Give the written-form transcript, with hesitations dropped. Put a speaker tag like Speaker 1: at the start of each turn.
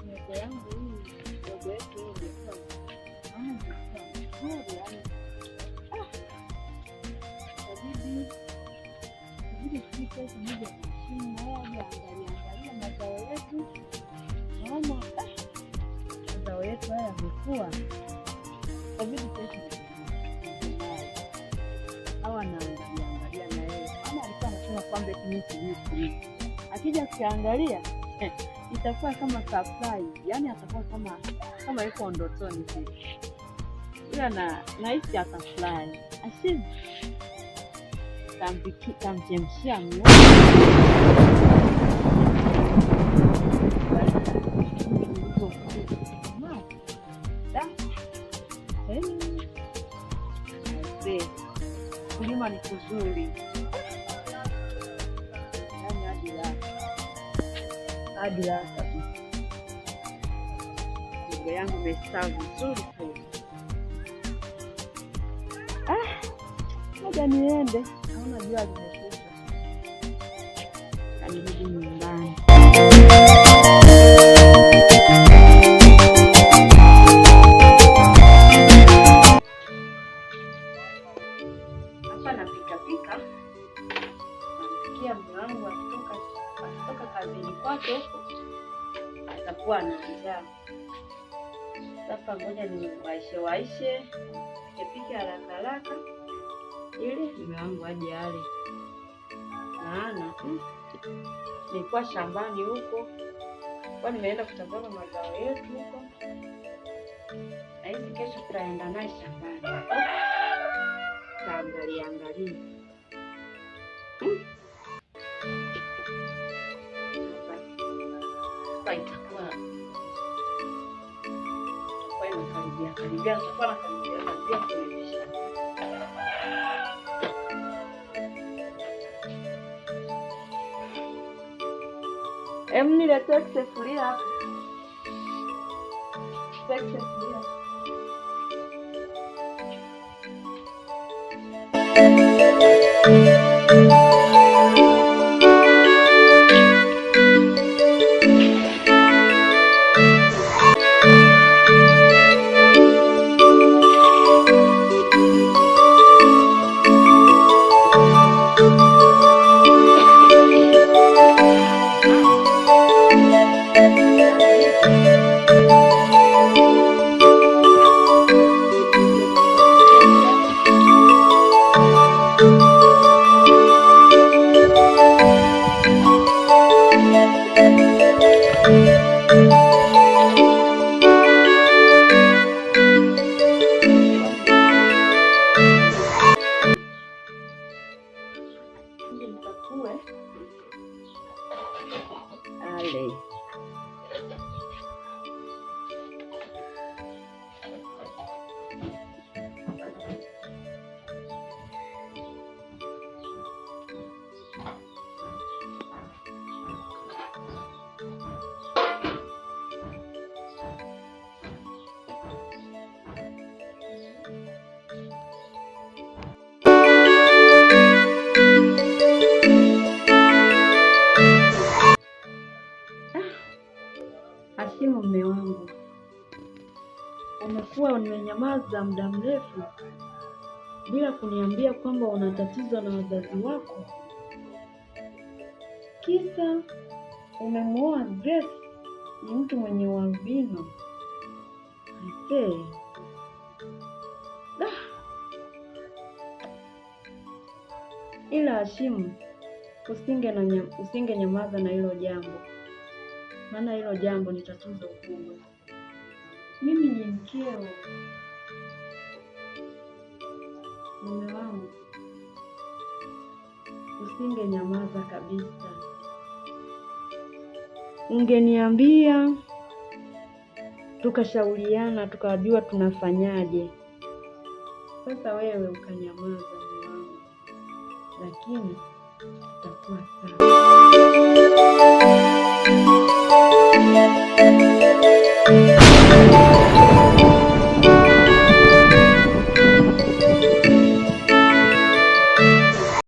Speaker 1: Ndogo yangu hii, ndogo yetu hii ilikuwa nzuri, yaani inabidi tufike moja chini moja, angalia mazao yetu. Naona mazao yetu haya yamekuwa, inabidi sasa hawa naangalia na yeye. Mama alikuwa anasema kwamba mimi akija kuangalia itakuwa kama surprise, yani atakuwa kama yuko ndotoni hivi. Ila nahisi atafurahi. Ashimu tamchemshia mioyo. Kulima ni kuzuri. Hadi la kabisa. Ndogo yangu imestawi vizuri kweli. Ngoja niende. Naona jua limekuja. Nirudi nyumbani. Hapa napika. Nampikia mume wangu akitoka kazini kwake huko. Atakuwa anaandaa. Sasa ngoja niwaishe. Nipike haraka. Ili mume wangu aje ale. Maana nilikuwa shambani huko. Kwa nimeenda kutazama mazao yetu huko. Na hizi kesho tutaenda naye shambani. Taangalia. Hapa itakuwa inakaribia kuisha. Niletee sufuria hapa. Sufuria. Ashimu, mume wangu, umekuwa umenyamaza muda mrefu bila kuniambia kwamba una tatizo na wazazi wako. Kisa umemuoa Grace, ni mtu mwenye ualbino. Ila Ashimu, usinge nyamaza na hilo jambo. Maana hilo jambo ni tatizo kubwa. Mimi ni mkeo. Mume wangu, usinge nyamaza kabisa. Ungeniambia, tukashauriana, tukajua tunafanyaje. Sasa wewe ukanyamaza, mume wangu. Lakini itakuwa sawa.